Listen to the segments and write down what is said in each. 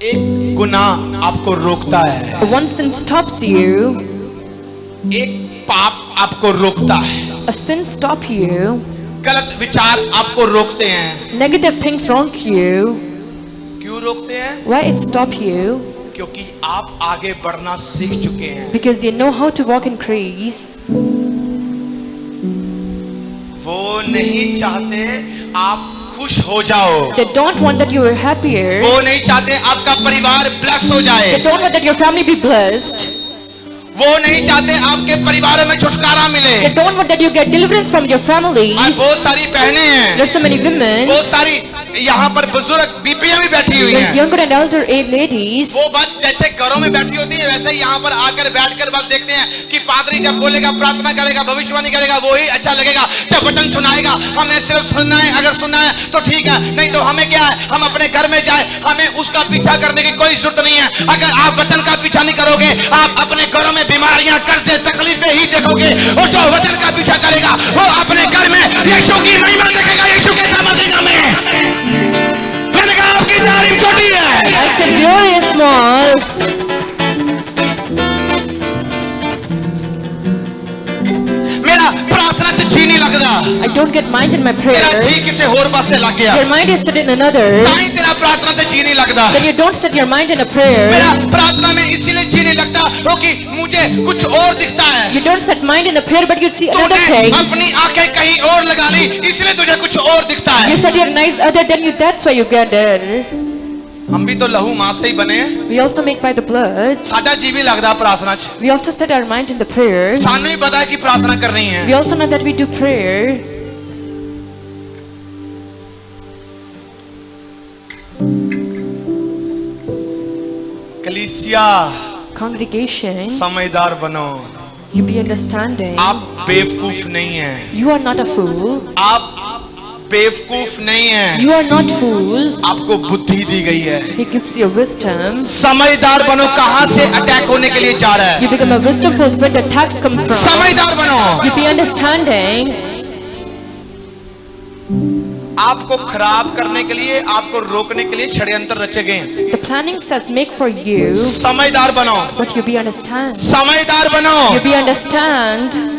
एक गुनाह आपको रोकता है, One sin stops you. एक पाप आपको रोकता है, A sin stops you. गलत विचार आपको रोकते हैं। Negative things wrong you. क्यों रोकते हैं? Why it stop you? क्योंकि आप आगे बढ़ना सीख चुके हैं। Because you know how to walk in grace. वो नहीं चाहते आप खुश हो जाओ, They don't want that you are happier. वो नहीं चाहते आपका परिवार ब्लेस हो जाए, They don't want that your family be blessed. वो नहीं चाहते आपके परिवारों में छुटकारा मिले। They don't want that you get deliverance from your families. आज बहुत सारी बहनें हैं, There's so many women. बहुत सारी यहाँ पर बुजुर्ग बीपियां भी बैठी हुई There's हैं। younger and elder age ladies. वो बस जैसे घरों में बैठी होती है वैसे ही यहाँ पर आकर बैठकर बस देखते हैं कि पादरी जब बोलेगा, प्रार्थना करेगा, भविष्यवाणी करेगा, वो ही अच्छा लगेगा। जब वचन सुनाएगा हमें सिर्फ सुनना है, अगर सुनना है तो ठीक है, नहीं तो हमें क्या है, हम अपने घर में जाए, हमें उसका पीछा करने की कोई जरूरत नहीं है। अगर आप वचन का पीछा नहीं करोगे, आप अपने घरों में बीमारियां, कर्जे, तकलीफें ही देखोगे। और जो वचन का पीछा करेगा वो अपने घर में यीशु की महिमा देखेगा, यीशु के सामर्थ्य में। मैंने कहा आपकी तारीफ छोटी है, I said glory is small. मेरा प्रार्थना ते जी नहीं लगदा, I don't get mind in my तेरा prayers. जी किसी होर पासे लग गया, Your mind is set in another. ताई तेरा प्रार्थना ते जी नहीं लगदा। Then you don't set your mind in a prayer. मेरा प्रार्थना में इसीलिए जी नहीं लगता क्योंकि मुझे कुछ और दिखता है। You don't set mind in a prayer, but you see other तूने things. अपनी आंखें कहीं और लगा ली, इसलिए तुझे कुछ और दिखता है। You set your eyes other than you. That's why you get there. हम भी तो लहू मां से ही बने हैं, We also make by the blood. साडा जी भी लगदा प्रार्थना च। We also set our mind in the prayer. सानू ही पता है कि प्रार्थना करनी है। We also know that we do prayer. कलीसिया Congregation, समझदार बनो, you be understanding. आप बेवकूफ नहीं हैं, You are not a fool. आप बेवकूफ नहीं हैं, You are not fool. आपको बुद्धि दी गई है। He gives you wisdom. समझदार बनो, कहां से अटैक होने के लिए जा रहा है। You become a wisdomful when the attacks come from. समझदार बनो, You be understanding. आपको खराब करने के लिए, आपको रोकने के लिए षड्यंत्र रचे गए हैं। The planning says make for you, समझदार बनो, but you be understand. समझदार बनो। You be understand.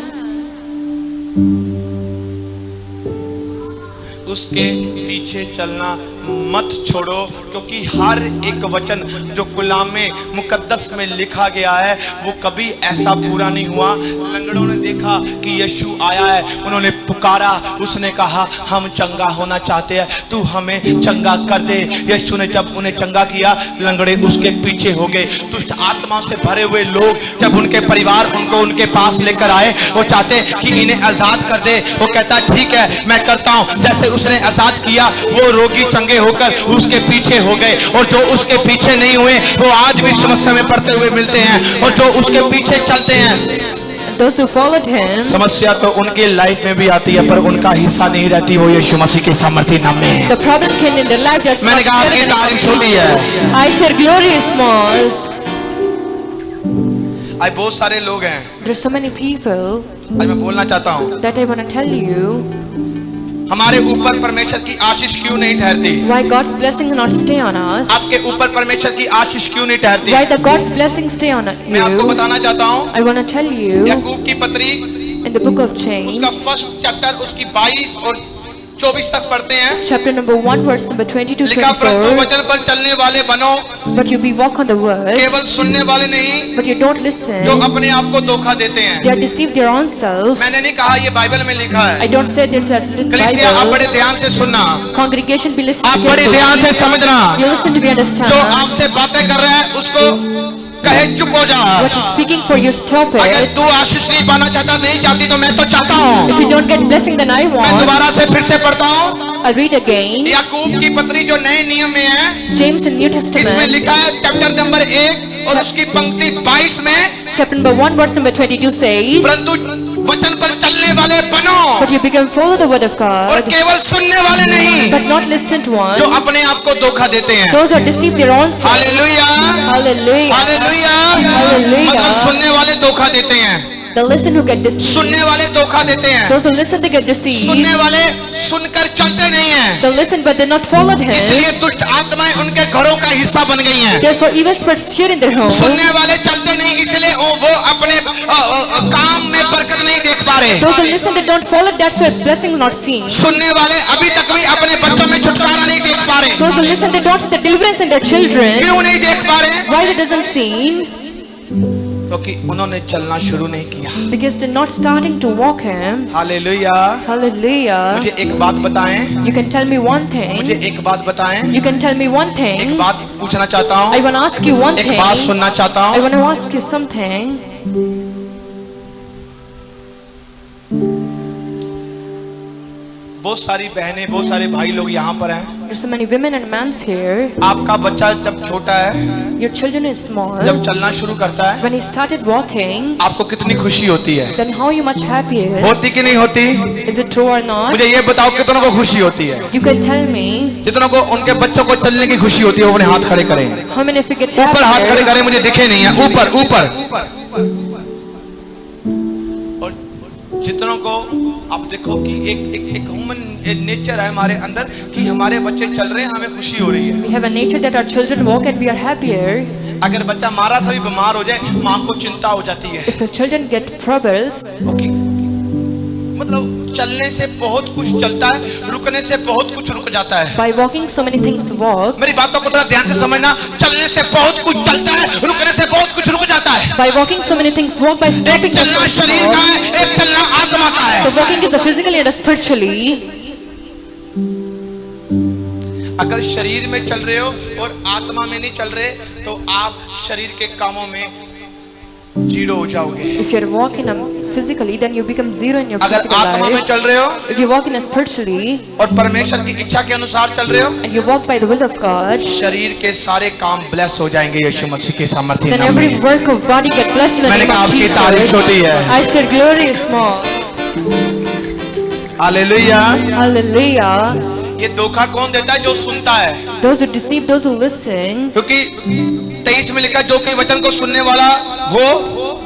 उसके पीछे चलना मत छोड़ो, क्योंकि हर एक वचन जो कलाम में मुकद्दस में लिखा गया है वो कभी ऐसा पूरा नहीं हुआ। लंगड़ों ने देखा कि यीशु आया है, उन्होंने पुकारा, उसने कहा हम चंगा होना चाहते हैं, तू हमें चंगा कर दे। यीशु ने जब उन्हें चंगा किया, लंगड़े उसके पीछे हो गए। दुष्ट आत्मा से भरे हुए लोग जब उनके परिवार उनको उनके पास लेकर आए, वो चाहते कि इन्हें आजाद कर दे। वो कहता ठीक है मैं करता हूं। जैसे उसने आजाद किया, वो रोगी चंगे होकर उसके पीछे हो गए, और जो उसके पीछे नहीं हुए वो आज भी समस्या में पड़ते हुए मिलते हैं, और जो उसके पीछे चलते हैं। Those who followed him, समस्या तो उनके लाइफ में भी आती है, पर उनका हिस्सा नहीं रहती, वो यीशु मसीह के सामर्थी नाम में। the problem came in their life. That's मैंने not कहा आपकी shared in तारीफ the- छोटी है। I said glory is small. आज बहुत सारे लोग हैं, There's so many people आज मैं बोलना चाहता हूँ, that I want to tell you हमारे ऊपर परमेश्वर की आशीष क्यों नहीं ठहरती? why God's blessing not stay on us. आपके ऊपर परमेश्वर की आशीष क्यों नहीं ठहरती? Why the God's blessing stay on मैं आपको you. बताना चाहता हूँ, I want to tell you याकूब की पत्री in the book of उसका James, फर्स्ट चैप्टर उसकी 22 और 24 तक पढ़ते हैं। chapter number 1, verse number 22, लिखा, परंतु 24. वचन पर चलने वाले बनो, But you be walk on the word, केवल सुनने वाले नहीं but you don't listen. जो अपने आप को धोखा देते They हैं। are deceived their own self. मैंने नहीं कहा, ये बाइबल में लिखा I है। don't say it's a कलीसिया आप Bible. बड़े ध्यान से सुनना, Congregation be listening आप बड़े carefully. ध्यान से समझना। You listen to be जो understand. आपसे बातें कर रहा है उसको कहे चुप हो जा। What is speaking for you, stop अगर it. तू आशीष नहीं पाना चाहता, नहीं चाहती, तो मैं तो चाहता हूँ। If you don't get blessing, then I मैं want. दोबारा से फिर से पढ़ता हूँ, I'll read again. याकूब की पत्री जो नए नियम में है, James in New इसमें Testament, लिखा है चैप्टर नंबर 1 और उसकी पंक्ति 22 में, chapter number 1, verse number 22 says, परंतु वचन पर चलने वाले बनो, but you become follow the word of और God, केवल सुनने वाले नहीं but not listen to one. जो अपने आप को धोखा देते हैं। Those who are deceived their own self. Hallelujah, Hallelujah. Hallelujah. Hallelujah. मतलब सुनने वाले धोखा देते हैं, The listen who get deceived. सुनने वाले धोखा देते हैं, Those who listen they get deceived. सुनने वाले सुनकर चलते नहीं नहीं है, They listened but they not followed him. इसलिए दुष्ट आत्माएं उनके घरों का हिस्सा बन गई हैं। Therefore evil spirits share in their home. सुनने वाले चलते नहीं, इसलिए वो अपने काम में बरकत नहीं देख पा रहे। Those who listen they don't follow, that's why blessing not seen. सुनने वाले अभी तक भी अपने बच्चों में छुटकारा नहीं देख पा रहे। Those who listen they don't see the deliverance in their children. क्यों नहीं देख पा रहे? Why they doesn't seen? क्योंकि उन्होंने चलना शुरू नहीं किया। Because they're not starting to walk him. Hallelujah. Hallelujah. मुझे एक बात बताएं, You can tell me one thing. मुझे एक बात बताएं, You can tell me one एक thing. बात पूछना चाहता I हूँ, want to ask you one एक thing. बात सुनना चाहता I हूँ। want to ask you something. बहुत सारी बहनें, बहुत सारे भाई लोग यहाँ पर हैं। There's so many women and men here. आपका बच्चा जब छोटा है, Your children is small. जब चलना शुरू करता है, When he started walking, आपको कितनी खुशी होती है? then how you much happy is? होती कि नहीं होती? Is it true or not? मुझे ये बताओ कितनों को खुशी होती है? You can tell me. जितनों को उनके बच्चों को चलने की खुशी होती है, वो अपने हाथ खड़े करें। How many of you get ऊपर हाथ खड़े happy? करें, मुझे दिखे नहीं है। ऊपर ऊपर। और जितनों को आप देखो कि एक ह्यूमन नेचर है हमारे अंदर कि हमारे बच्चे चल रहे हैं, हमें खुशी हो रही है। We have a nature that our children walk and we are happier. अगर बच्चा मारा सा भी बीमार हो जाए, माँ को चिंता हो जाती है। If your children get troubles, okay, मतलब चलने से बहुत कुछ चलता है, रुकने से बहुत कुछ रुक जाता है। by walking so many things walk. मेरी बातों को थोड़ा ध्यान से समझना, चलने से बहुत कुछ चलता है, रुकने से बहुत कुछ रुक जाता है। By walking so many things walk, by stopping एक चलना things शरीर का walk. है, एक चलना आत्मा का है। So walking is a physically and a spiritually. अगर शरीर में चल रहे हो और आत्मा में नहीं चल रहे, तो आप शरीर के कामों में जीरो हो जाओगे। If you're walking physically, then you become zero in your अगर physical आत्मा में life. चल रहे हो If you walk in a spiritually और परमेश्वर की इच्छा के अनुसार चल रहे हो, and you walk by the will of God, शरीर के सारे काम ब्लेस हो जाएंगे यीशु मसीह के सामर्थ्य then नाम every में। work of body get blessed in the मैंने name कहा of आपकी तारीफ Jesus. छोटी है। I said glory is small. Hallelujah. Hallelujah. ये धोखा कौन देता है? जो सुनता है। Those who deceive, those who listen, क्योंकि 23 में लिखा, जो कोई वचन को सुनने वाला हो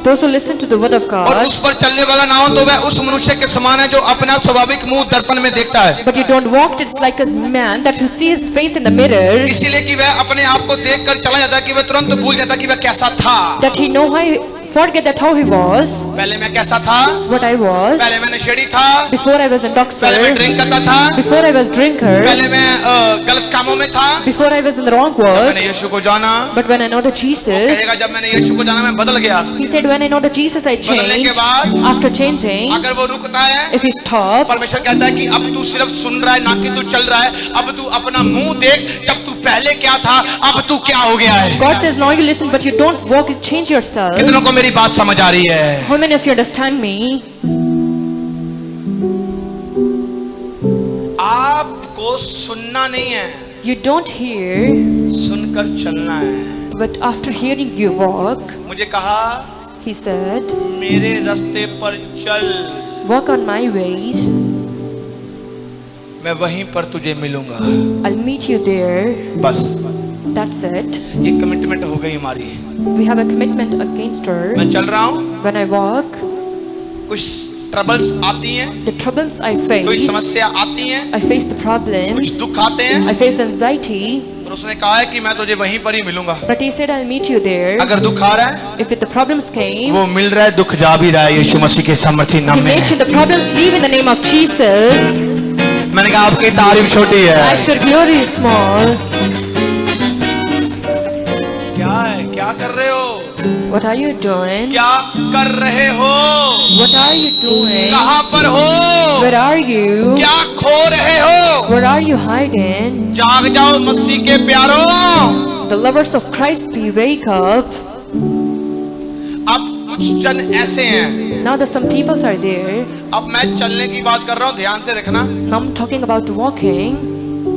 those who listen to the word of और God, उस पर चलने वाला ना हो, तो वह उस मनुष्य के समान है जो अपना स्वाभाविक मुंह दर्पण में देखता है। but you don't walk, it's like a man that you see his face in the mirror, इसीलिए कि वह अपने आप को देख कर चला जाता है, कि वह तुरंत भूल जाता है कि वह कैसा था। that he know how forget that how he was, पहले मैं कैसा था, what I was, पहले मैं नशेड़ी था, before I was a पहले मैं boxer, ड्रिंक करता था, before I was drinker, पहले मैं गलत कामों में था, before I was in the wrong मैंने works. यीशु को जाना। But when I know the Jesus, कहेगा जब मैंने यीशु को जाना मैं बदल गया। he said, when I know the Jesus, I बदलने के changed. बाद After changing, अगर वो रुकता है, if he stopped, परमेश्वर कहता है कि अब तू सिर्फ सुन रहा है, ना कि तू चल रहा है। अब तू अपना मुंह देख, जब तू पहले क्या था, अब तू क्या हो गया है। God says, now you listen, but you don't walk, you change yourself. कितनों को मेरी बात समझ आ रही है? How many of you understand me? आपको सुनना नहीं है, You don't hear, सुनकर चलना है। but after hearing you walk. मुझे कहा, He said, मेरे रास्ते पर चल, walk on my ways, मैं वहीं पर तुझे मिलूंगा। I'll meet you there. बस That's it. ये कमिटमेंट हो गई हमारी। We have a commitment against her. मैं चल रहा हूँ, When I walk, कुछ ट्रबल्स आती हैं, the troubles I कोई face, समस्या आती हैं, I face the कुछ problems, दुख आते हैं, I face the anxiety, और उसने कहा है कि मैं तुझे वहीं पर ही मिलूंगा। but he said, I'll meet you there. अगर दुख आ रहा है, If the problems came, वो मिल रहा है, दुख जा भी रहा है यीशु मसीह के सामर्थ्य नाम he में। made sure the problems leave in the name of Jesus. मैंने कहा आपकी तारीफ छोटी I है। said, glory is small. क्या है? क्या कर रहे हो? What are you doing? क्या कर रहे हो? What are you doing? कहाँ पर हो? Where are you? क्या खो रहे हो? Where are you hiding? जाग जाओ मसीह के प्यारों। The lovers of Christ, be wake up. अब कुछ जन ऐसे हैं, Now that some peoples are there, अब मैं चलने की बात कर रहा हूँ, ध्यान से रखना। now I'm talking about walking.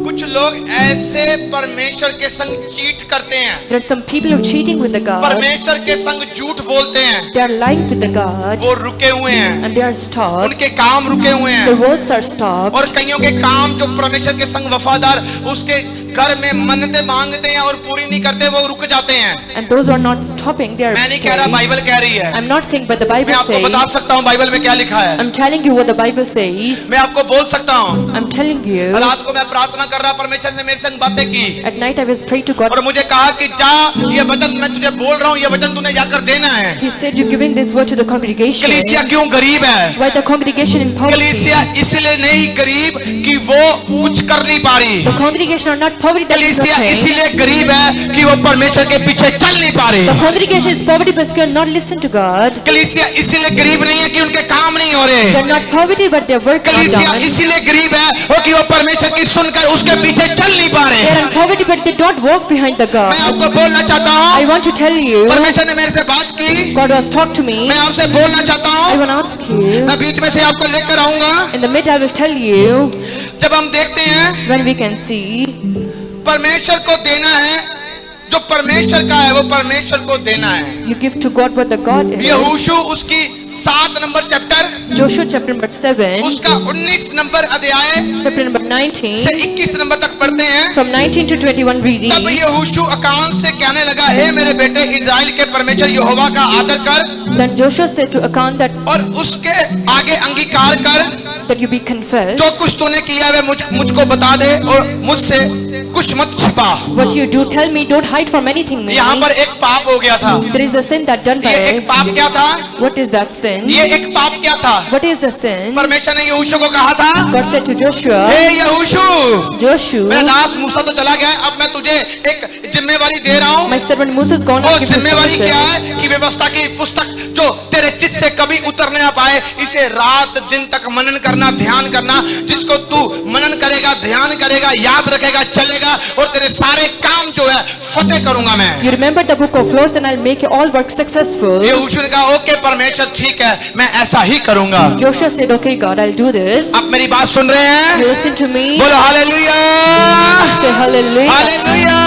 कुछ लोग ऐसे परमेश्वर के संग चीट करते हैं, There are some people who are cheating with the God. परमेश्वर के संग झूठ बोलते हैं, They are lying with the God वो रुके हुए हैं, and they are stopped. उनके काम रुके हुए Their हैं। works are stopped. और कईयों के काम जो परमेश्वर के संग वफादार, उसके घर में मन्नतें मांगते हैं और पूरी नहीं करते वो रुक जाते हैं। And those who are not stopping, they are मैं नहीं कह रहा, staying. बाइबल कह रही है। I'm not saying, but the मैं Bible आपको बता says. सकता हूँ बाइबल में क्या लिखा है। I'm telling you what the Bible says. मैं आपको बोल सकता हूँ। I'm telling you. रात को मैं प्रार्थना कर रहा, परमेश्वर ने मेरे संग बातें की At night I was praying to God. और मुझे कहा कि जा, ये वचन मैं तुझे बोल रहा हूँ, ये वचन तूने जाकर देना है। He said, you're giving this word to the congregation. कलीसिया क्यों गरीब है? Why the congregation in poverty? कलीसिया इसलिए नहीं गरीब कि वो कुछ कर नहीं पा रही। The congregation are not poverty that is कलीसिया nothing. इसीलिए गरीब है कि वो परमेश्वर के पीछे चल नहीं पा रही। The congregation is poverty because you are not listening to God. कलीसिया इसीलिए गरीब नहीं है कि उनके काम नहीं हो रहे। They are not poverty but their work is कलीसिया done. इसीलिए गरीब है वो कि वो परमेश्वर की सुनकर उसके पीछे चल नहीं पा They रहे। are in poverty but they don't walk behind the मैं God. आपको बोलना चाहता I हूँ, want to tell you, परमेश्वर ने मेरे से बात की, God has talked to me. मैं आपसे बोलना चाहता I हूँ, want to ask you. मैं बीच में से आपको लेकर आऊंगा। In the mid I will tell you जब हम देखते हैं when we can see परमेश्वर को देना है, जो परमेश्वर का है वो परमेश्वर को देना है। you give to God what the God is. यहोशू उसकी 7 number chapter, Joshua chapter number 7, उसका 19 नंबर अध्याय chapter number 19, से 21 नंबर तक पढ़ते हैं। from 19 to 21 we तब read. यहोशू अकान से कहने लगा, हे मेरे बेटे इज़राइल के परमेश्वर यहोवा का आदर कर Then Joshua said to Achan और उसके आगे अंगीकार कर, that you be confessed. जो कुछ तूने किया है मुझको बता दे और मुझसे कुछ मत छिपा। What you do, tell me, don't hide from anything. Me. यहाँ पर एक पाप हो गया था। There is a sin that done ये एक by. पाप क्या था? What is that sin? ये एक पाप क्या था? What is the sin? परमेश्वर ने यहोशू को कहा था, God said to Joshua, हे यहोशू, मेरा Joshua, दास मूसा तो चला गया, अब मैं तुझे एक जिम्मेवारी दे रहा हूँ। my servant Moses gone. वो I'll give you जिम्मेवारी क्या permission. है कि व्यवस्था की पुस्तक जो तेरे चित्त से कभी उतर ना पाए, इसे रात दिन तक मनन करना, ध्यान करना, जिसको तू मनन करेगा, ध्यान करेगा, याद रखेगा, चलेगा और तेरे सारे काम जो है फतेह करूंगा मैं। You remember the book of laws and I'll make all work successful. यहोशू ने कहा, ओके परमेश्वर ठीक है, मैं ऐसा ही करूंगा। Joshua said, okay God, I'll do this. आप मेरी बात सुन रहे हैं? You listen to me. बोलो हालेलुया, Say hallelujah. हालेलुया।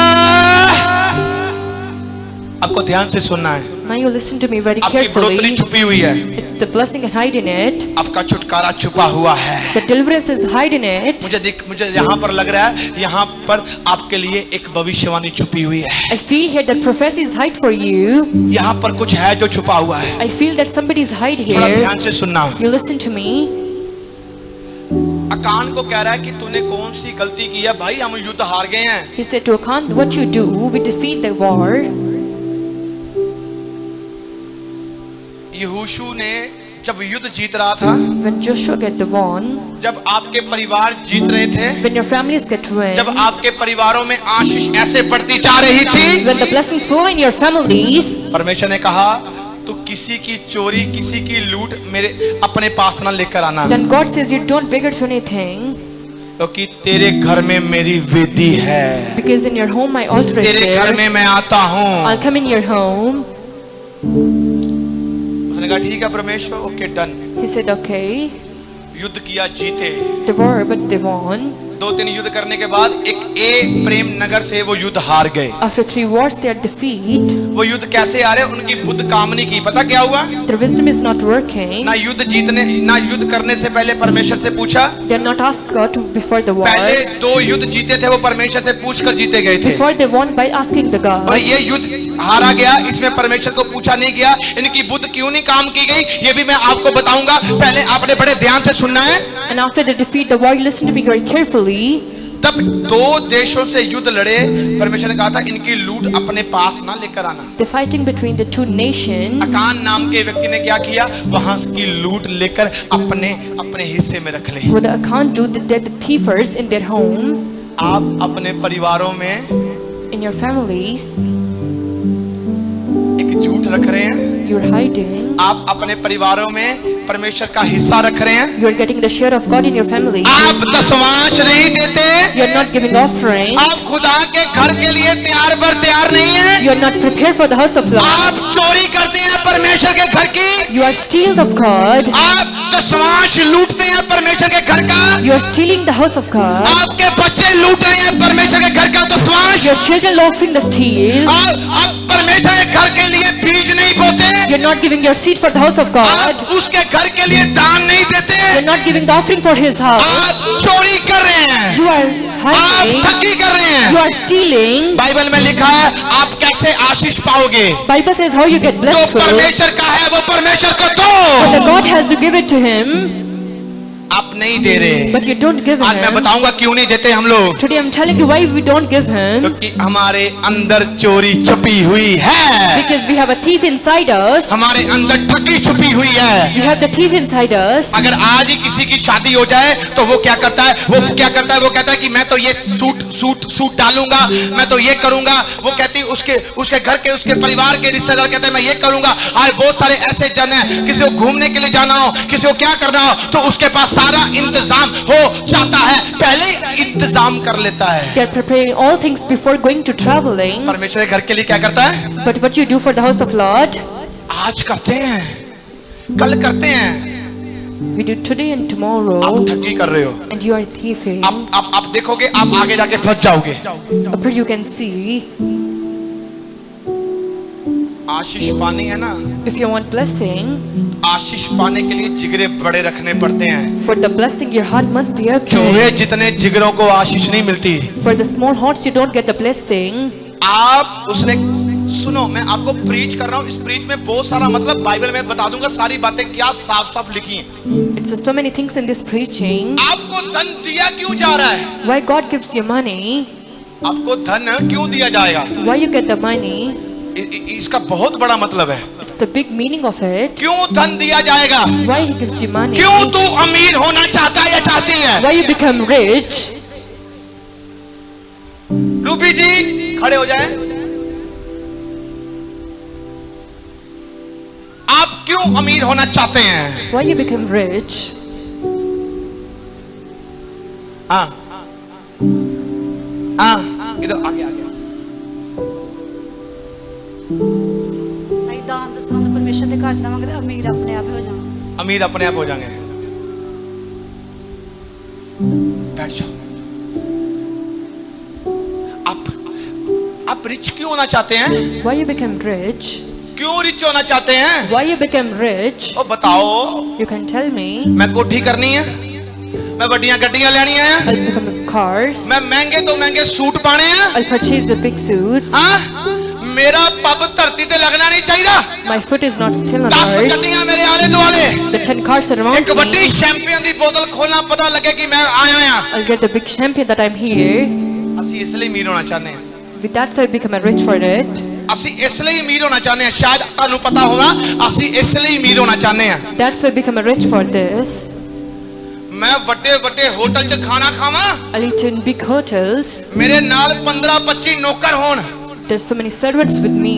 आपको ध्यान से सुनना है। Now you listen to me very आपकी बढ़ोतरी carefully. छुपी हुई है, It's the blessing hide in it. आपका छुटकारा छुपा हुआ है। The deliverance is hide in it. मुझे यहाँ पर लग रहा है, यहाँ पर आपके लिए एक भविष्यवाणी छुपी हुई है। I feel here that prophecy is hide for you. यहाँ पर कुछ है जो छुपा हुआ है। I feel that somebody is hide थोड़ा here. ध्यान से सुनना। You listen to me. अकान को कह रहा है कि तूने कौन सी गलती की है भाई, हम युद्ध हार गए हैं। He said to Achan, what you do, we defeat the war. यहोशू ने जब युद्ध जीत रहा था, When Joshua get the won, जब आपके परिवार जीत रहे थे, when your families get win, जब आपके परिवारों में आशीष ऐसे बढ़ती जा रही थी, when the blessing flow in your families, परमेश्वर ने कहा, तू किसी की चोरी, किसी की लूट मेरे अपने पास ना लेकर आना, then God says you don't beggars anything, क्योंकि तेरे घर में मेरी वेदी है, because in your home my altar is तेरे घर there. में मैं आता हूँ। I'll come in your home. उसने कहा ठीक है परमेश्वर, okay done. He said, okay. युद्ध किया, जीते। They were, but they won. 2-3 युद्ध करने के बाद एक ए प्रेम नगर से वो युद्ध हार गए। After 3 wars, they are defeat. वो युद्ध कैसे हारे? उनकी बुद्ध काम नहीं की। पता क्या हुआ? Their wisdom is not working. ना युद्ध करने से पहले परमेश्वर से पूछा। They are not asked God to before the war. पहले 2 युद्ध जीते थे, वो परमेश्वर से पूछकर जीते गए थे। Before they won by asking the God. और ये युद्ध हारा गया, इसमें परमेश्वर को पूछा नहीं गया, इनकी बुद्ध क्यों नहीं काम की गई, ये भी मैं आपको बताऊंगा। पहले आपने बड़े ध्यान से सुनना है। And after they defeat the war, you listen to me very carefully. तब 2 देशों से युद्ध लड़े, परमेश्वर ने कहा था इनकी लूट अपने पास ना लेकर आना। The fighting between the 2 nations. अकान नाम के व्यक्ति ने क्या किया, वहां की लूट लेकर अपने हिस्से में रख ले। What the Achan do, they're the thievers in their home, आप अपने परिवारों में in your families. एक झूठ रख रहे हैं, You're hiding. आप अपने परिवारों में परमेश्वर का हिस्सा रख रहे हैं, You're getting the share of God in your family. आप दशमांश नहीं देते, You're not giving offering. आप खुदा के घर के लिए तैयार नहीं है, You're not prepared for the house of Lord. आप चोरी करते हैं परमेश्वर के घर की, You are stealed of God. आप दशमांश लूटते हैं परमेश्वर के घर का, You are stealing the house of God. आपके बच्चे लूट रहे हैं परमेश्वर के घर का दशमांश, Your children offering the steal. आप परमेश्वर के घर के लिए बीज नहीं बोते, You're not giving your seed for the house of God. आप उसके घर के लिए दान नहीं देते, You're not giving the offering for his house. आप चोरी कर रहे हैं, You are आप hiding. ठगी कर रहे You हैं। are stealing. बाइबल में लिखा है आप कैसे आशीष पाओगे। Bible says how you get जो blessed for. परमेश्वर का है वो परमेश्वर को But the दो, God has to give it to him, आप नहीं दे रहे। but you don't give आज मैं him. बताऊंगा क्यों नहीं देते हम लोग, Today I'm telling you why we don't give him. क्योंकि हमारे अंदर चोरी छुपी हुई है, Because we have a thief inside us. हमारे अंदर ठगी छुपी हुई है। We have the thief inside us. अगर आज ही किसी की शादी हो जाए तो वो क्या करता है, वो कहता है कि मैं तो ये सूट डालूंगा, मैं तो ये करूंगा। वो कहती उसके घर के उसके परिवार के रिश्तेदार कहते हैं मैं ये करूंगा। आज बहुत सारे ऐसे जन हैं, किसी को घूमने के लिए जाना हो, किसी को क्या करना हो, तो उसके पास सारा इंतजाम हो जाता है, पहले इंतजाम कर लेता है। They are preparing all things before going to traveling. परमेश्वर के घर के लिए क्या करता है? But what you do for the house of Lord, आज करते हैं, कल करते हैं, we do today and tomorrow. आप ठगी कर रहे हो। And you are thieving. आप देखोगे, आप आगे जाके फंस जाओगे। Up here you can see, आशीष पानी है ना, if you want blessing, आशीष पाने के लिए जिगरे बड़े रखने पड़ते हैं। for the blessing your heart must be up. चूहे जितने जिगरों को आशीष नहीं मिलती। For the small hearts you don't get the blessing. आप उसने सुनो, मैं आपको प्रीच कर रहा हूँ, इस प्रीच में बहुत सारा मतलब बाइबल में बता दूंगा, सारी बातें क्या साफ साफ लिखी हैं। It's so many things in this preaching. आपको धन दिया क्यों जा रहा है? Why God gives you money? आपको धन क्यों दिया जाएगा? Why you get the money? इसका बहुत बड़ा मतलब है। It's the big meaning of it. क्यों धन दिया जाएगा? Why He gives you money? क्यों तू अमीर होना चाहता है या चाहती है? Why you become rich? Ruby ji खड़े हो जाएं। आप क्यों अमीर होना चाहते हैं? Why you become rich? हाँ इधर आगे आगे। ਅਸੀਂ ਦਾਨ ਦਸਤਾਂ ਪਰਮੇਸ਼ਰ ਦੇ ਘਰ ਜਾਵਾਂਗੇ ਤੇ ਅਮੀਰ ਆਪਣੇ ਆਪ ਹੋ ਜਾਵਾਂਗੇ। अमीर अपने आप हो जाएंगे। बैठ जाओ। आप रिच क्यों होना चाहते हैं? Why you become rich? क्यों रिच होना चाहते हैं? Why you become rich? ओ बताओ। You can tell me. मैं कोठी करनी है, मैं बड़ियां गड्डियां लेनी है, I'll become cars. मैं महंगे तो महंगे सूट पाने हैं। I'll purchase the big suits. हाँ? मेरा पब धरती ते लगना नहीं चाहिए। My foot is not still on 10 earth. गड्डियां मेरे आले दुआले, The 10 cars around एक वड्डी me. शैंपियन दी बोतल खोलना पता लगे कि मैं आया हां। I'll get the big champion that I'm here. ਅਸੀਂ ਇਸ ਲਈ ਅਮੀਰ ਹੋਣਾ ਚਾਹੁੰਦੇ ਹਾਂ। With that, so I become a rich for it. ਅਸੀਂ ਇਸ ਲਈ ਅਮੀਰ ਹੋਣਾ ਚਾਹੁੰਦੇ ਹਾਂ, ਸ਼ਾਇਦ ਤੁਹਾਨੂੰ ਪਤਾ ਹੋਗਾ, ਅਸੀਂ ਇਸ ਲਈ ਅਮੀਰ ਹੋਣਾ ਚਾਹੁੰਦੇ ਹਾਂ। That's why I become a rich for this. ਮੈਂ ਵੱਡੇ ਵੱਡੇ ਹੋਟਲ 'ਚ ਖਾਣਾ ਖਾਵਾਂ, I'll eat in big hotels. ਮੇਰੇ ਨਾਲ 15-25 ਨੌਕਰ ਹੋਣ, There's so many servants with me.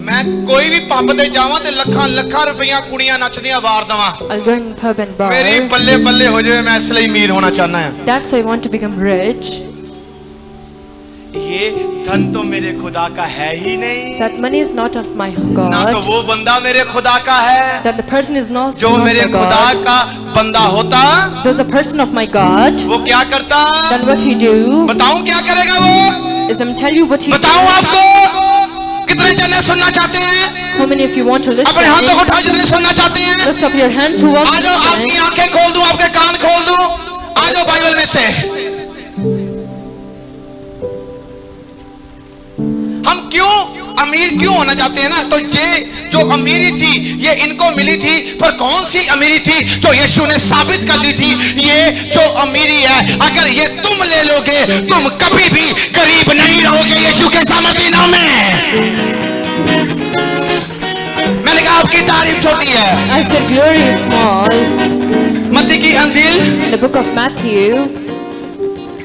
ਮੈਂ ਕੋਈ ਵੀ ਪੱਬ ਤੇ ਜਾਵਾਂ ਤੇ ਲੱਖਾਂ ਲੱਖਾਂ ਰੁਪਈਆ ਕੁੜੀਆਂ ਨੱਚਦੀਆਂ ਵਾਰ ਦਵਾਂ। I'll go in pub and bar. ਮੇਰੀ ਬੱਲੇ ਬੱਲੇ ਹੋ ਜਾਵੇ, ਮੈਂ ਇਸ ਲਈ ਅਮੀਰ ਹੋਣਾ ਚਾਹੁੰਦਾ ਹਾਂ। That's why I want to become rich. ये धन तो मेरे खुदा का है ही नहीं, That money is not of my ना तो God. वो बंदा मेरे खुदा का है। That the person is not जो of मेरे my खुदा God. का बंदा होता, There's a person of my God. वो क्या करता? Then what he do बताऊं क्या करेगा वो? is I'm tell you what he बताऊं do. आपको? कितने जने सुनना चाहते हैं? How many of you want to अपने हाथों को listen? उठाओ जितने सुनना चाहते हैं। Lift up your hands who want uh to जाओ, आपकी listen. आंखें खोल दूं, आपके कान खोल दूं, आ जाओ बाइबल में से। हम क्यों अमीर क्यों होना चाहते हैं ना, तो ये जो अमीरी थी ये इनको मिली थी, पर कौन सी अमीरी थी जो यीशु ने साबित कर दी थी? ये जो अमीरी है, अगर ये तुम ले लोगे तुम कभी भी गरीब नहीं रहोगे यीशु के सामर्थी नाम में। मैंने कहा आपकी तारीफ छोटी है। I said glory is small. मत्ती की अंजील In the book of Matthew,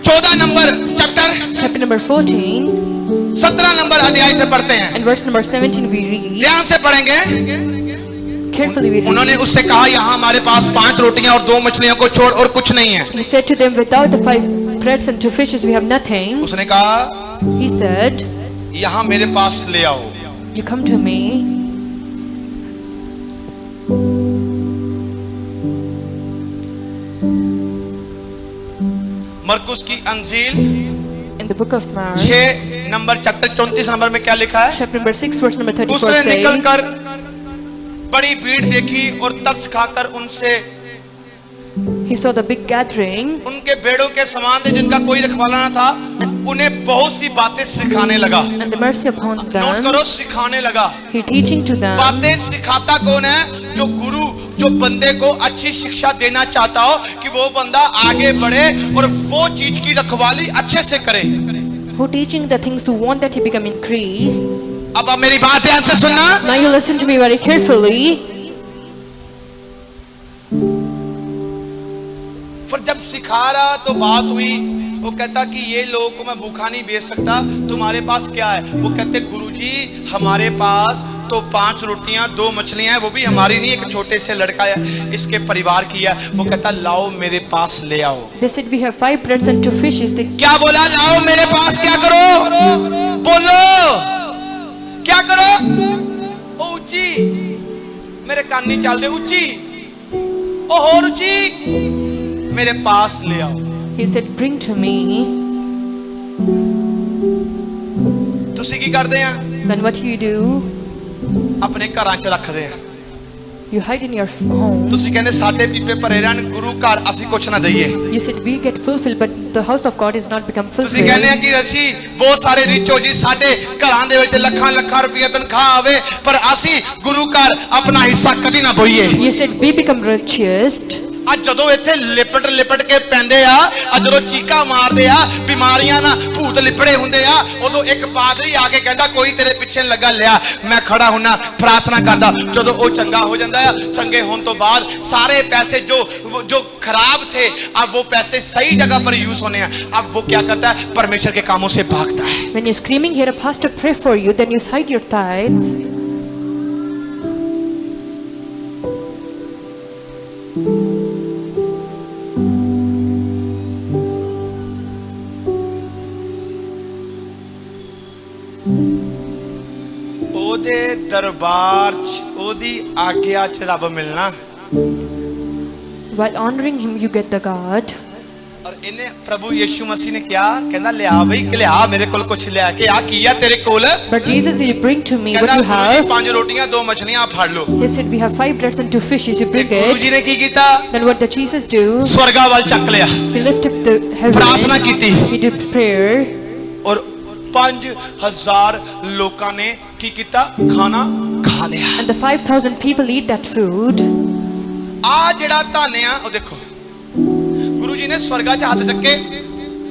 14 number chapter chapter number 14, 17 number अध्याय से पढ़ते हैं, and verse number 17 we read. ध्यान से पढ़ेंगे। Carefully we read. उन्होंने उससे कहा यहाँ हमारे पास 5 रोटियां और 2 मछलियों को छोड़ और कुछ नहीं है। He said to them, without the 5 breads and 2 fishes we have nothing. उसने कहा He said, यहाँ मेरे पास ले आओ। you come to me. मरकुस की अंजील In the book of Mark, 6 number chapter 34 number में क्या लिखा है? chapter number 6, verse number 34 उसने says, निकलकर बड़ी भीड़ देखी और तरस खाकर उनसे He saw the big gathering, उनके भेड़ों के समान थे जिनका कोई रखवाला ना था, उन्हें बहुत सी बातें सिखाने लगा। and the mercy upon note them, करो, सिखाने लगा। he teaching to them. बातें सिखाता कौन है? जो गुरु, जो बंदे को अच्छी शिक्षा देना चाहता हो कि वो बंदा आगे बढ़े और वो चीज की रखवाली अच्छे से करे। Who teaching the things who want that he become increase. अब आप मेरी बात ध्यान से सुनना। Now you listen to me very carefully. फिर जब सिखा रहा तो बात हुई, वो कहता कि ये लोगों को मैं भूखा नहीं भेज सकता, तुम्हारे पास क्या है? वो कहते गुरुजी हमारे पास तो 5 रोटियां 2 मछलियां हैं, वो भी हमारी नहीं, एक छोटे से लड़का है, इसके परिवार की है। वो कहता लाओ मेरे पास ले आओ। They said we have 5 breads and 2 fishes. They क्या बोला? लाओ मेरे पास। क्या करो? बोलो क्या करो? ओ ऊंची, मेरे कान नहीं चलते, ऊंची, ओ होर ऊंची, मेरे पास ले आओ। He said bring to me. ਤੁਸੀਂ ਕੀ ਕਰਦੇ ਆ? Then what you do? ਆਪਣੇ ਘਰਾਂ 'ਚ ਰੱਖਦੇ ਆ। You hide in your homes. ਤੁਸੀਂ ਕਹਿੰਦੇ ਸਾਡੇ ਪੀਪੇ ਭਰੇ ਰਹਿਣ, ਗੁਰੂ ਘਰ ਅਸੀਂ ਕੁਛ ਨਾ ਦਈਏ। You said we get fulfilled, but the house of God is not become ਤੁਸੀਂ ਕਹਿੰਦੇ ਆ fulfilled. ਕਿ ਅਸੀਂ ਬਹੁਤ ਸਾਰੇ ਰਿਚ ਹੋ ਜੀ, ਸਾਡੇ ਘਰਾਂ ਦੇ ਵਿੱਚ ਲੱਖਾਂ ਲੱਖਾਂ ਰੁਪਏ ਤਨਖਾਹ ਆਵੇ, ਪਰ ਅਸੀਂ ਗੁਰੂ ਘਰ ਆਪਣਾ ਹਿੱਸਾ ਕਦੀ ਨਾ ਬੋਈਏ। You said we become richest. ਅੱਜ ਜਦੋਂ ਇੱਥੇ ਲਿਪਟ ਲਿਪਟ ਕੇ ਪੈਂਦੇ ਆ, ਅੱਜ ਜਦੋਂ ਚੀਕਾ ਮਾਰਦੇ ਆ, ਬਿਮਾਰੀਆਂ ਨਾਲ ਭੂਤ ਲਿਪੜੇ ਹੁੰਦੇ ਆ, ਉਦੋਂ ਇੱਕ ਪਾਦਰੀ ਆ ਕੇ ਕਹਿੰਦਾ ਕੋਈ ਤੇਰੇ ਪਿੱਛੇ ਲੱਗਾ, ਲਿਆ ਮੈਂ ਖੜਾ ਹੁੰਨਾ, ਪ੍ਰਾਰਥਨਾ ਕਰਦਾ। ਜਦੋਂ ਉਹ ਚੰਗਾ ਹੋ ਜਾਂਦਾ ਆ, ਚੰਗੇ ਹੋਣ ਤੋਂ ਬਾਅਦ ਸਾਰੇ ਪੈਸੇ जो खराब थे अब वो पैसे सही जगह पर यूज होने हैं। अब वो क्या करता है? परमेश्वर के कामों से भागता है। When you're screaming, hear a pastor pray for you, then you hide your tithes. ਉਹਦੇ ਦਰਬਾਰ 'ਚ ਉਹਦੀ ਆਗਿਆ 'ਚ ਰੱਬ ਮਿਲਣਾ। While honoring him, you get the God. ਔਰ ਇਹਨੇ ਪ੍ਰਭੂ ਯਿਸੂ ਮਸੀਹ ਨੇ ਕਿਹਾ, ਕਹਿੰਦਾ ਲਿਆ ਬਈ, ਲਿਆ ਮੇਰੇ ਕੋਲ ਕੁਛ ਲਿਆ ਕੇ ਆ, ਕੀ ਆ ਤੇਰੇ ਕੋਲ? But Jesus said, you bring to me what ਕਹਿੰਦਾ you ਗੁਰੂ ਜੀ have. 5 ਰੋਟੀਆਂ 2 ਮਛਲੀਆਂ ਫੜ ਲਓ। He said, we have 5 breads and 2 fishes. You ਤੇ bring ਗੁਰੂ ਜੀ it. ਨੇ ਕੀ ਕੀਤਾ? Then what did Jesus do? ਸਵਰਗਾ ਵੱਲ ਚੱਕ ਲਿਆ, He lifted up the ਪ੍ਰਾਰਥਨਾ heaven. ਕੀਤੀ। He did prayer. ਔਰ 5000 ਲੋਕਾਂ ਨੇ ਕੀ ਕੀਤਾ? ਖਾਣਾ ਖਾ ਲਿਆ। And the 5,000 people eat that food. ਆ ਜਿਹੜਾ ਧਨ ਆ, ਉਹ ਦੇਖੋ ਗੁਰੂ ਜੀ ਨੇ ਸਵਰਗਾ 'ਚ ਹੱਥ ਚੱਕੇ,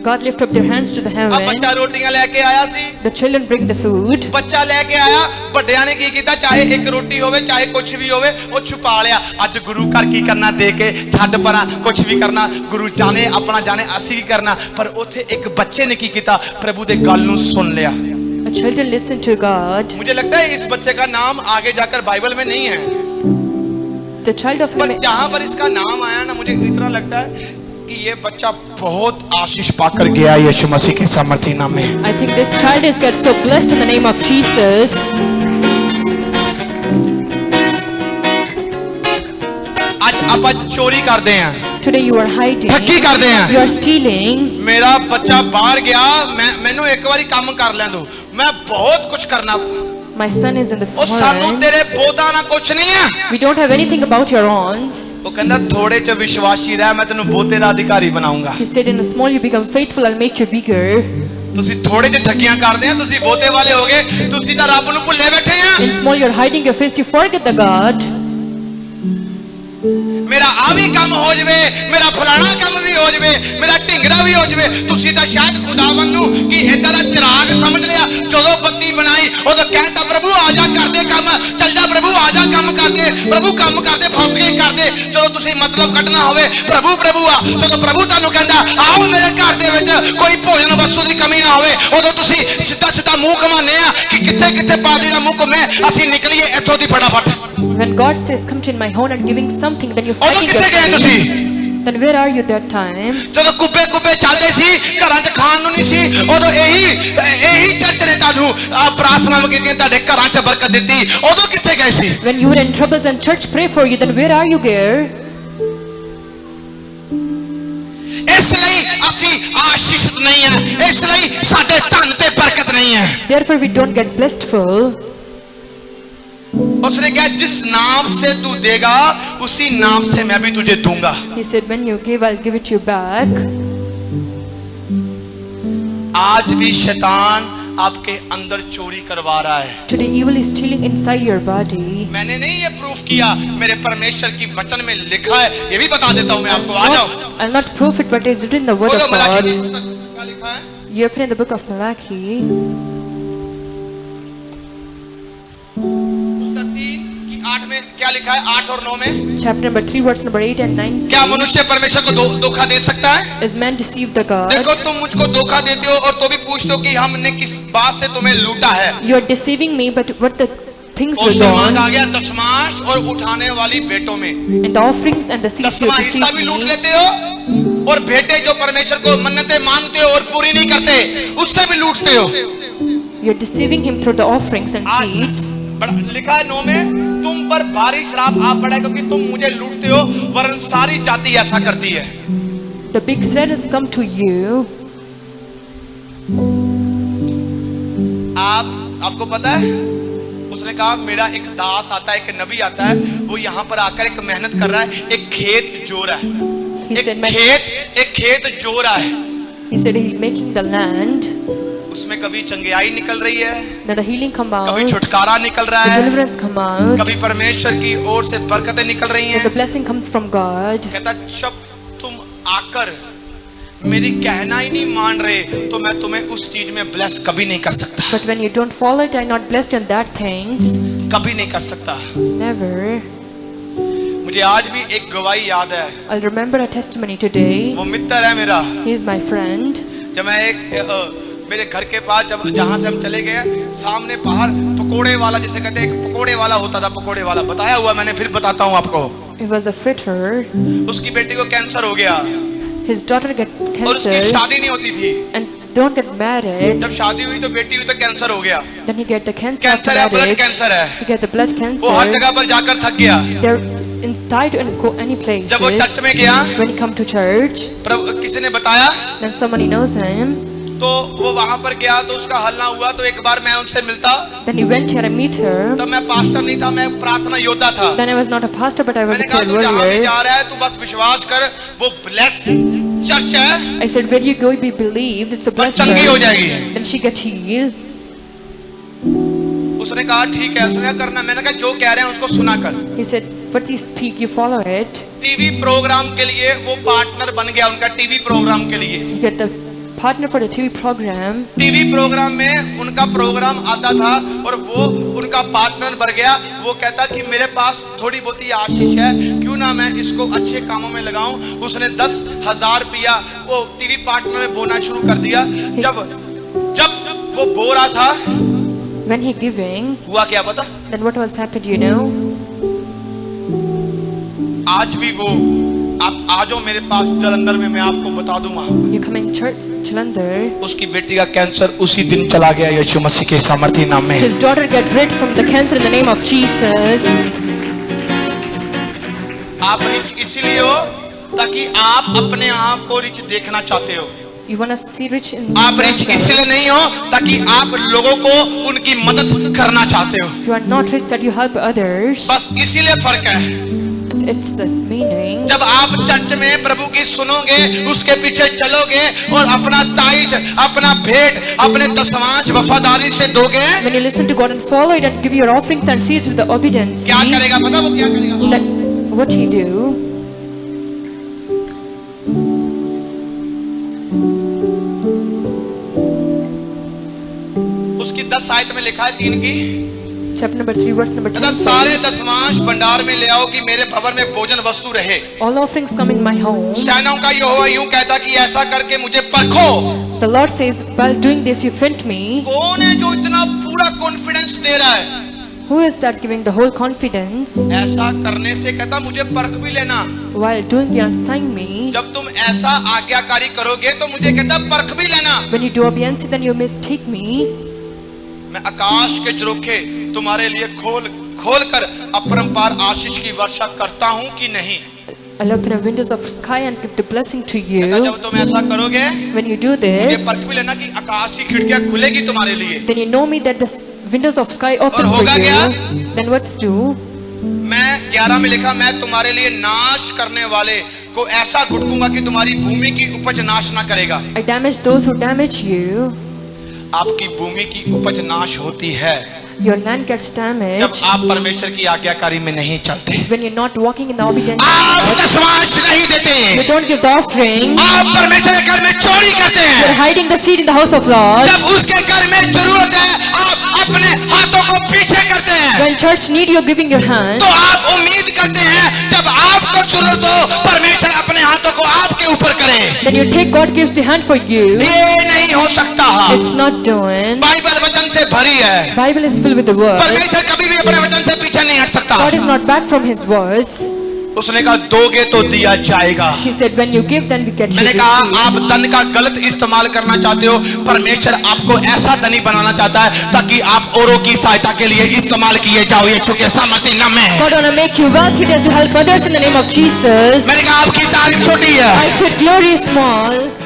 God lift up their hands to the ਆ ਬੱਚਾ heaven. ਰੋਟੀਆਂ ਲੈ ਕੇ ਆਇਆ ਸੀ, The children bring the food. ਬੱਚਾ ਲੈ ਕੇ ਆਇਆ, ਵੱਡਿਆਂ ਨੇ ਕੀ ਕੀਤਾ? ਚਾਹੇ ਇੱਕ ਰੋਟੀ ਹੋਵੇ, ਚਾਹੇ ਕੁਝ ਵੀ ਹੋਵੇ, ਉਹ ਛੁਪਾ ਲਿਆ। ਅੱਜ ਗੁਰੂ ਘਰ ਕੀ ਕਰਨਾ? ਦੇ ਕੇ ਛੱਡ ਪਰਾਂ, ਕੁਝ ਵੀ ਕਰਨਾ ਗੁਰੂ ਜਾਣੇ, ਆਪਣਾ ਜਾਣੇ, ਅਸੀਂ ਕੀ ਕਰਨਾ। ਪਰ ਉੱਥੇ ਇੱਕ ਬੱਚੇ ਨੇ ਕੀ ਕੀਤਾ? ਪ੍ਰਭੂ ਦੇ ਗੱਲ ਨੂੰ ਸੁਣ ਲਿਆ। The children listen to God. मुझे लगता है इस बच्चे का नाम आगे जाकर बाइबल में नहीं है, The child of पर him. जहां पर इसका नाम आया ना, मुझे इतना लगता है कि ये बच्चा बहुत आशीष पाकर गया यीशु मसीह के सामर्थी नाम में। I think this child is get so blessed in the name of Jesus. आज ਆਪਾਂ ਚੋਰੀ ਕਰਦੇ ਆਂ, Today you are hiding. ਠੱਗੀ ਕਰਦੇ ਆਂ। You are stealing. ਮੇਰਾ ਬੱਚਾ ਬਾਹਰ ਗਿਆ, ਮੈਨੂੰ ਇੱਕ ਵਾਰੀ ਕੰਮ ਕਰ ਲੈਣ ਦਿਓ, ਮੈਂ ਬਹੁਤ ਕੁਝ ਕਰਨਾ। My son is in the ਉਹ ਸਾਨੂੰ foreign. ਤੇਰੇ ਬੋਧਾਂ ਨਾਲ ਕੁਝ ਨਹੀਂ ਹੈ। We don't have anything about your owns. ਉਹ ਕਹਿੰਦਾ ਥੋੜੇ ਚ ਵਿਸ਼ਵਾਸੀ ਰਹਿ, ਮੈਂ ਤੈਨੂੰ ਬਹੁਤੇ ਦਾ ਅਧਿਕਾਰੀ ਬਣਾਉਂਗਾ। He said, in the small you become faithful, I'll make you bigger. ਤੁਸੀਂ ਥੋੜੇ ਚ ਠੱਗੀਆਂ ਕਰਦੇ ਆ, ਤੁਸੀਂ ਬਹੁਤੇ ਵਾਲੇ ਹੋਗੇ, ਤੁਸੀਂ ਤਾਂ ਰੱਬ ਨੂੰ ਭੁੱਲੇ ਬੈਠੇ ਆ। In small you're hiding your face, you forget the God. ਮੇਰਾ ਆ ਵੀ ਕੰਮ ਹੋ ਜਵੇ, ਮੇਰਾ ਫਲਾਣਾ ਕੰਮ ਵੀ ਹੋ ਜਵੇ, ਮੇਰਾ ਢਿੰਗਰਾ ਵੀ ਹੋ ਜਵੇ। ਤੁਸੀਂ ਤਾਂ ਸ਼ਾਇਦ ਖੁਦਾਵੰ ਨੂੰ ਕਿ ਏਦਾਂ ਦਾ ਚਿਰਾਗ ਸਮਝ ਲਿਆ। ਜਦੋਂ ਬੱਤੀ ਬਣਾਈ ਉਦੋਂ ਕਹਿੰਦਾ ਪ੍ਰਭੂ ਆ ਜਾ ਕਰਦੇ ਕੰਮ, ਚੱਲ ਜਾ ਪ੍ਰਭੂ ਆ ਜਾ ਕੰਮ ਕਰਦੇ, ਪ੍ਰਭੂ ਕੰਮ ਕਰਦੇ, ਫਸ ਗਏ ਕਰਦੇ। ਜਦੋਂ ਤੁਸੀਂ ਮਤਲਬ ਕੱਢਣਾ ਹੋਵੇ, ਪ੍ਰਭੂ ਪ੍ਰਭੂ ਆ, ਜਦੋਂ ਪ੍ਰਭੂ ਤੁਹਾਨੂੰ ਕਹਿੰਦਾ ਆਓ ਮੇਰੇ ਘਰ ਦੇ ਵਿੱਚ ਕੋਈ ਭੋਜਨ ਵਸਤੂ ਦੀ ਕਮੀ ਨਾ ਹੋਵੇ, ਉਦੋਂ ਤੁਸੀਂ ਸਿੱਧਾ ਸਿੱਧਾ ਮੂੰਹ ਘਮਾਉਂਦੇ ਆ ਕਿ ਕਿੱਥੇ ਕਿੱਥੇ ਪਾਦਰੀ ਦਾ ਮੂੰਹ ਘੁੰਮੇ, ਅਸੀਂ ਨਿਕਲੀਏ ਇੱਥੋਂ ਦੀ ਫਟਾਫਟ। When God says come to my home and giving something, then you ਉਦੋਂ find your ਕਿੱਥੇ ਗਏ face. ਤੁਸੀਂ? Then where are you that time? ਜਦੋਂ ਕੁੱਬੇ ਕੁੱਬੇ ਚੱਲਦੇ ਸੀ, ਘਰਾਂ 'ਚ ਖਾਣ ਨੂੰ ਨਹੀਂ ਸੀ, ਉਦੋਂ ਇਹੀ ਚਰਚ ਨੇ ਤੁਹਾਨੂੰ ਪ੍ਰਾਰਥਨਾਵਾਂ ਕੀਤੀਆਂ, ਤੁਹਾਡੇ ਘਰਾਂ 'ਚ ਬਰਕਤ ਦਿੱਤੀ। ਉਦੋਂ ਕਿੱਥੇ ਗਏ ਸੀ? When you were in troubles and church pray for you, then where are you there? ਇਸ ਲਈ ਅਸੀਂ ਆਸ਼ੀਸ਼ਿਤ ਨਹੀਂ ਹੈ, ਇਸ ਲਈ ਸਾਡੇ ਧਨ ਤੇ ਬਰਕਤ ਨਹੀਂ ਹੈ। Therefore we don't get blessed full. उसने कहा जिस नाम से तू देगा उसी नाम से मैं भी तुझे दूंगा। He said, when you give, I'll give it you back. आज भी शैतान आपके अंदर चोरी करवा रहा है। Today evil is stealing inside your body. मैंने नहीं ये प्रूफ किया, मेरे परमेश्वर की वचन में लिखा है, ये भी बता देता हूं मैं आपको। आ जाओ। I'll not prove it, but it's written in the word बोलो of मलाकी की God. पुस्तक क्या लिखा है? You open in the book of Malachi, उसका 3 की 8 में क्या लिखा है? 8 और 9 में chapter number 3, verse number 8 and 9 क्या says, मनुष्य परमेश्वर को धोखा दे सकता है? is man deceived the God? देखो तुम मुझको धोखा देते हो और तो भी पूछते हो कि हमने किस बात से तुम्हें लूटा है। You are deceiving me, but what the things were poster मांग आ done, गया दशमांश और उठाने वाली बेटों में। and the offerings and the seeds you दसवां हिस्सा भी deceived लूट me, लेते हो और बेटे जो परमेश्वर को मन्नतें मांगते हो और पूरी नहीं करते उससे भी लूटते हो। you are deceiving him through the offerings and seeds. लिखा है 9 में तुम पर भारी श्राप आ पड़ा है क्योंकि तुम मुझे लूटते हो, वरन सारी जाति ऐसा करती है। The big threat has come to you. आपको पता है उसने कहा मेरा एक दास आता है, एक नबी आता है, वो यहाँ पर आकर एक मेहनत कर रहा है, एक खेत जो रहा है, He said, एक खेत जो रहा है, he said he's making the land, उसमें कभी चंगियाई निकल रही है, then the healing come कभी out, छुटकारा निकल रहा the है, deliverance come out, कभी परमेश्वर की ओर से बरकतें निकल रही and the हैं। blessing comes from God. कहता जब तुम आकर मेरी कहना ही नहीं मान रहे तो मैं तुम्हें उस चीज में ब्लेस कभी नहीं कर सकता, But when you don't follow it, I'm not blessed in that things. कभी नहीं कर सकता। Never. मुझे आज भी एक गवाही याद है, I'll remember a testimony today. वो मित्र है मेरा। He is my friend. जब मैं मेरे घर के पास जहाँ से हम चले गए सामने बाहर पकोड़े वाला, जिसे कहते हैं एक पकोड़े वाला होता था, पकोड़े वाला बताया हुआ मैंने, फिर बताता हूँ आपको। He was a fritter. उसकी बेटी को कैंसर हो गया His daughter get और उसकी cancer शादी नहीं होती थी। and don't get married. जब शादी हुई तो बेटी हुई तो कैंसर हो गया। Then he get the cancer after cancer है, ब्लड marriage. कैंसर है। He get the blood वो हर cancer. जगह पर जाकर थक गया। They're tied to go any places. जब वो चर्च में गया, When he come to church, किसी ने बताया then somebody knows him. तो वो वहां पर गया तो उसका हल ना हुआ, तो एक बार मैं उनसे मिलता, Then he went here and meet her. तब मैं पास्टर नहीं था, मैं प्रार्थना योद्धा था। Then I was not a pastor, but I was मैंने a कहा prayer तू जहां भी warrior. जा रहा है तू बस विश्वास कर, वो ब्लेस चर्च है, I said, where you go, be believed. It's a बस blessed चंगी हो church. जाएगी। Then she get healed. उसने कहा ठीक है, उसने करना। मैंने कहा जो कह रहे हैं उसको सुना कर। He said, what they speak, you follow it. TV program के लिए वो पार्टनर बन गया उनका, टीवी प्रोग्राम के लिए। You get the partner for the TV program. TV program में उनका प्रोग्राम आता था और वो उनका पार्टनर बन गया। वो कहता कि मेरे पास थोड़ी बहुत ही आशीष है, क्यों ना मैं इसको अच्छे कामों में लगाऊं। उसने 10,000 रुपया वो टीवी पार्टनर में बोना शुरू कर दिया। जब वो बो रहा था, When he giving, हुआ क्या पता? then what was happened, you know? आज भी वो आप आ जाओ मेरे पास जलंधर में, मैं आपको बता दूं वहां। You come in church, Jalandhar. उसकी बेटी का कैंसर उसी दिन चला गया यीशु मसीह के सामर्थी नाम में। His daughter get rid from the cancer in the name of Jesus. आप रिच इसलिए हो ताकि आप अपने आप को रिच देखना चाहते हो। You wanna see rich in आप रिच yourself. इसलिए नहीं हो ताकि आप लोगों को उनकी मदद करना चाहते हो। You are not rich that you help others. बस इसीलिए फर्क है। It's the meaning. जब आप चर्च में प्रभु की सुनोगे, उसके पीछे चलोगे और अपना ताइज, अपना भेंट, अपने दशमांश वफादारी से दोगे, When you listen to God and follow it and give your offerings and seeds with the obedience, क्या करेगा पता वो क्या करेगा? then what he do? उसकी 10 आयत में लिखा है 3 की, Chapter number 3, verse number 10 सारे says, दशमांश भंडार में ले आओ कि मेरे भवन में भोजन वस्तु रहे। all offerings come in my home. सेनाओं का यहोवा यूं कहता कि ऐसा करके मुझे परखो। The Lord says, while doing this, you tempt me. कौन है जो इतना पूरा कॉन्फिडेंस दे रहा है? Who is that giving the whole confidence? ऐसा करने से कहता मुझे परख भी लेना। While doing it, assign me. जब तुम ऐसा आज्ञाकारी करोगे तो मुझे कहता परख भी लेना। When you do obedience, then you mistake me. मैं आकाश के झरोखे तुम्हारे लिए खोल कर अपरंपार आशीष की वर्षा करता हूँ कि नहीं। I'll open the windows of sky and give the blessing to कहता you. जब तुम ऐसा करोगे When you do मुझे this, परख भी लेना कि आकाश की खिड़कियां खुलेगी तुम्हारे लिए। then you know me that the windows of sky open और for होगा क्या? you, then what's do? मैं 11 में लिखा, मैं तुम्हारे लिए नाश करने वाले को ऐसा घुटकूंगा कि तुम्हारी भूमि की उपज नाश ना करेगा। I damage those who damage you. आपकी भूमि की उपज नाश होती है Your land gets जब damaged आप परमेश्वर की आज्ञाकारी में नहीं चलते। when you're not walking in the obedience of आप God. दशमांश नहीं देते, You don't give the offering. आप परमेश्वर के घर में चोरी करते You're हैं। hiding the seed in the house of Lord. जब उसके घर में जरूरत है, आप अपने हाथों को पीछे करते हैं। When church need, you're giving your hand. तो आप उम्मीद करते हैं जब आपको जरूरत हो परमेश्वर अपने हाथों को आपके ऊपर करे। Then you take God gives the hand for you. ये नहीं हो सकता। It's not doing. बाइबल वचन से भरी है। Bible is filled with the word. परमेश्वर कभी भी अपने वचन से पीछे नहीं हट सकता। God is not back from his words. उसने कहा दोगे तो दिया जाएगा। He said when you give then we get मैंने you कहा receive. आप धन का गलत इस्तेमाल करना चाहते हो, परमेश्वर आपको ऐसा धनी बनाना चाहता है ताकि आप औरों की सहायता के लिए इस्तेमाल किए जाओ। ये छुके सामर्थ्य नाम में। God wanna make you wealthy to help others in the name of Jesus. मैंने कहा आपकी तारीफ छोटी है। I said glory is small.